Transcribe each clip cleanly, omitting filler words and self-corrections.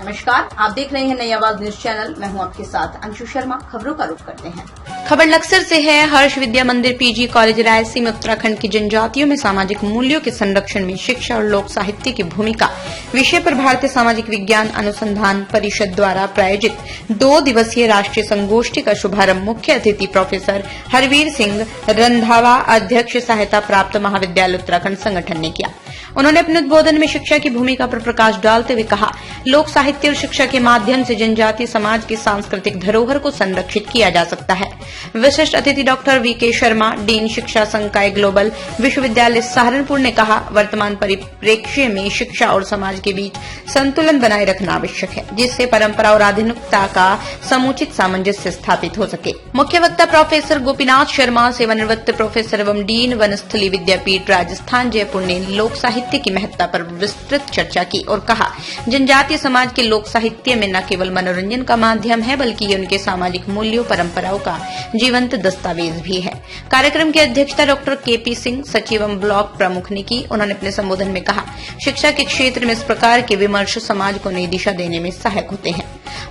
नमस्कार, आप देख रहे हैं नई आवाज न्यूज चैनल। मैं हूं आपके साथ अंशु शर्मा। खबरों का रुख करते हैं। खबर लक्सर से है। हर्ष विद्या मंदिर पीजी कॉलेज रायसीन उत्तराखंड की जनजातियों में सामाजिक मूल्यों के संरक्षण में शिक्षा और लोक साहित्य की भूमिका विषय पर भारतीय सामाजिक विज्ञान अनुसंधान परिषद द्वारा प्रायोजित 2 दिवसीय राष्ट्रीय संगोष्ठी का शुभारंभ मुख्य अतिथि प्रोफेसर हरवीर सिंह रंधावा, अध्यक्ष सहायता प्राप्त महाविद्यालय उत्तराखंड संगठन ने किया। उन्होंने अपने उद्बोधन में शिक्षा की भूमिका पर प्रकाश डालते हुए कहा, लोक साहित्य और शिक्षा के माध्यम से जनजातीय समाज की सांस्कृतिक धरोहर को संरक्षित किया जा सकता है। विशिष्ट अतिथि डॉक्टर वीके शर्मा, डीन शिक्षा संकाय ग्लोबल विश्वविद्यालय सहारनपुर ने कहा, वर्तमान परिप्रेक्ष्य में शिक्षा और समाज के बीच संतुलन बनाए रखना आवश्यक है, जिससे परंपरा और आधुनिकता का समुचित सामंजस्य स्थापित हो सके। मुख्य वक्ता प्रोफेसर गोपीनाथ शर्मा, सेवानिवृत्त प्रोफेसर एवं डीन वनस्थली विद्यापीठ राजस्थान जयपुर ने लोक साहित्य की महत्ता पर विस्तृत चर्चा की और कहा, जनजातीय समाज के लोक साहित्य में न केवल मनोरंजन का माध्यम है, बल्कि ये उनके सामाजिक मूल्यों परंपराओं का जीवंत दस्तावेज भी है। कार्यक्रम की अध्यक्षता डॉक्टर केपी सिंह, सचिव एवं ब्लॉक प्रमुख ने की। उन्होंने अपने संबोधन में कहा, शिक्षा के क्षेत्र में इस प्रकार के विमर्श समाज को नई दिशा देने में सहायक होते हैं।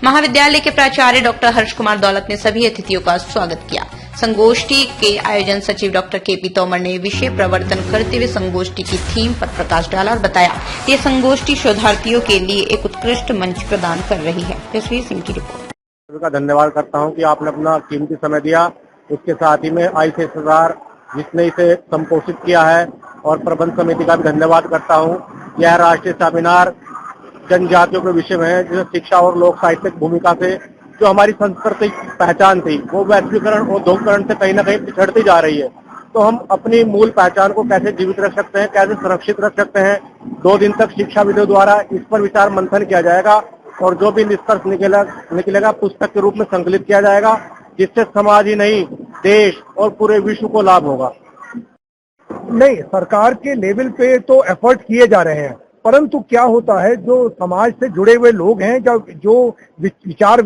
महाविद्यालय के प्राचार्य डॉक्टर हर्ष कुमार दौलत ने सभी अतिथियों का स्वागत किया। संगोष्ठी के आयोजन सचिव डॉक्टर केपी तोमर ने विषय प्रवर्तन करते हुए संगोष्ठी की थीम पर प्रकाश डाला और बताया, ये संगोष्ठी शोधार्थियों के लिए एक उत्कृष्ट मंच प्रदान कर रही है। जसवीर सिंह की रिपोर्ट। का धन्यवाद करता हूं कि आपने अपना कीमती समय दिया। उसके साथ ही में ICSR जिसने इसे संपोषित किया है और प्रबंध समिति का भी धन्यवाद करता हूं। यह राष्ट्रीय सेमिनार जनजातियों के विषय में है, जिसमें शिक्षा और लोक साहित्यिक भूमिका से जो हमारी सांस्कृतिक पहचान थी वो वैश्वीकरण और औद्योगिकरण से कहीं न कहीं पिछड़ती जा रही है। तो हम अपनी मूल पहचान को कैसे जीवित रख सकते हैं, कैसे सुरक्षित रख सकते हैं। 2 दिन तक शिक्षाविदों द्वारा इस पर विचार मंथन किया जाएगा और जो भी निष्कर्ष निकलेगा पुस्तक के रूप में संकलित किया जाएगा, जिससे समाज ही नहीं देश और पूरे विश्व को लाभ होगा। नहीं, सरकार के लेवल पे तो एफर्ट किए जा रहे हैं, परंतु क्या होता है, जो समाज से जुड़े हुए लोग हैं, जो विचार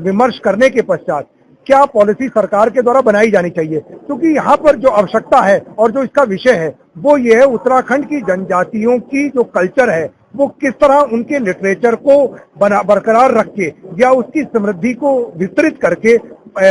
विमर्श करने के पश्चात क्या पॉलिसी सरकार के द्वारा बनाई जानी चाहिए, क्योंकि यहाँ पर जो आवश्यकता है और जो इसका विषय है वो ये है, उत्तराखंड की जनजातियों की जो कल्चर है वो किस तरह उनके लिटरेचर को बरकरार रख के या उसकी समृद्धि को विस्तृत करके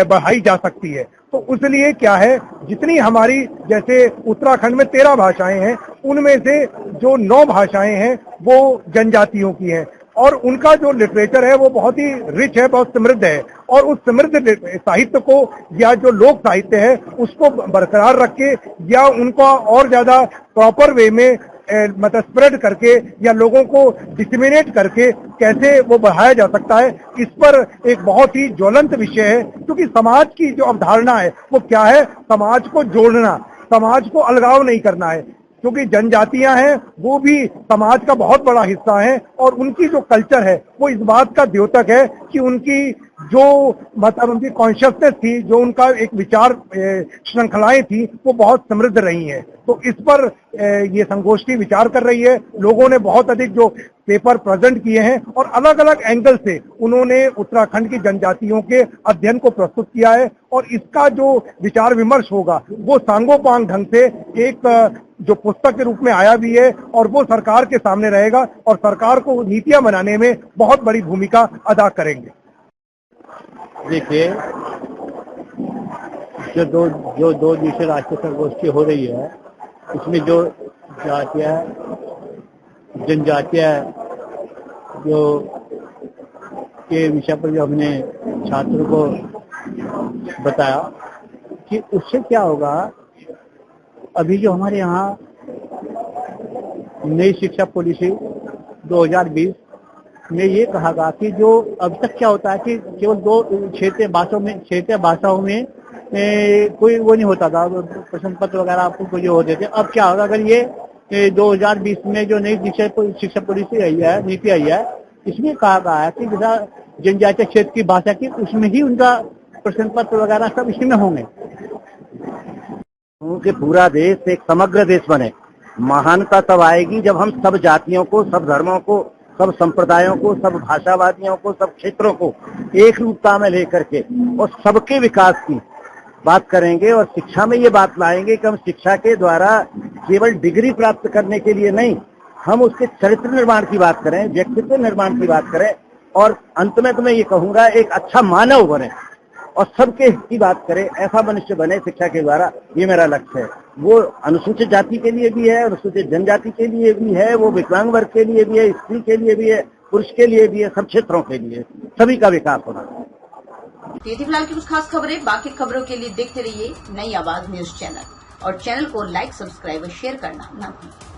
बढ़ाई जा सकती है। तो इसलिए क्या है, जितनी हमारी जैसे उत्तराखंड में 13 भाषाएं हैं, उनमें से जो 9 भाषाएं हैं वो जनजातियों की हैं और उनका जो लिटरेचर है वो बहुत ही रिच है, बहुत समृद्ध है। और उस समृद्ध साहित्य को या जो लोक साहित्य है उसको बरकरार रख के या उनका और ज्यादा प्रॉपर वे में मतलब स्प्रेड करके या लोगों को डिसमिनेट करके कैसे वो बढ़ाया जा सकता है, इस पर एक बहुत ही ज्वलंत विषय है। क्योंकि समाज की जो अवधारणा है वो क्या है, समाज को जोड़ना, समाज को अलगाव नहीं करना है। क्योंकि जनजातियां हैं वो भी समाज का बहुत बड़ा हिस्सा है और उनकी जो कल्चर है वो इस बात का द्योतक है कि उनकी जो मतलब उनकी कॉन्शियसनेस थी, जो उनका एक विचार श्रृंखलाएं थी वो बहुत समृद्ध रही हैं। तो इस पर ये संगोष्ठी विचार कर रही है। लोगों ने बहुत अधिक जो पेपर प्रेजेंट किए हैं और अलग अलग एंगल से उन्होंने उत्तराखंड की जनजातियों के अध्ययन को प्रस्तुत किया है और इसका जो विचार विमर्श होगा वो सांगोपांग ढंग से एक जो पुस्तक के रूप में आया भी है और वो सरकार के सामने रहेगा और सरकार को नीतियां बनाने में बहुत बड़ी भूमिका अदा करेंगे। देखिए, जो दो दिवसीय राष्ट्रीय संगोष्ठी हो रही है, उसमें जो जातियां जनजातियां जो के विषय पर जो हमने छात्रों को बताया कि उससे क्या होगा, अभी जो हमारे यहाँ नई शिक्षा पॉलिसी 2020 में ये कहा गया कि जो अब तक क्या होता है कि केवल 2 क्षेत्रीय भाषाओं में कोई वो नहीं होता था, प्रश्न पत्र वगैरह आपको जो होते थे। अब क्या होगा, अगर ये 2020 में जो नई शिक्षा पॉलिसी आई है, नीति आई है, इसमें कहा गया है कि जैसा जनजातीय क्षेत्र की भाषा की उसमें ही उनका प्रश्न पत्र वगैरह सब इसी में होंगे। कि पूरा देश एक समग्र देश बने। महानता तब आएगी जब हम सब जातियों को, सब धर्मों को, सब संप्रदायों को, सब भाषावादियों को, सब क्षेत्रों को एक रूपता में लेकर के और सबके विकास की बात करेंगे और शिक्षा में ये बात लाएंगे कि हम शिक्षा के द्वारा केवल डिग्री प्राप्त करने के लिए नहीं, हम उसके चरित्र निर्माण की बात करें, व्यक्तित्व निर्माण की बात करें, और अंत में तो मैं ये कहूंगा एक अच्छा मानव बने और सबके हित की बात करे, ऐसा मनुष्य बने शिक्षा के द्वारा, ये मेरा लक्ष्य है। वो अनुसूचित जाति के लिए भी है, अनुसूचित जनजाति के लिए भी है, वो विकलांग वर्ग के लिए भी है, स्त्री के लिए भी है, पुरुष के लिए भी है, सब क्षेत्रों के लिए, सभी का विकास होना चाहिए। ये थी फिलहाल की कुछ खास खबरें। बाकी खबरों के लिए देखते रहिए नई आवाज न्यूज चैनल और चैनल को लाइक, सब्सक्राइब और शेयर करना ना भूलें।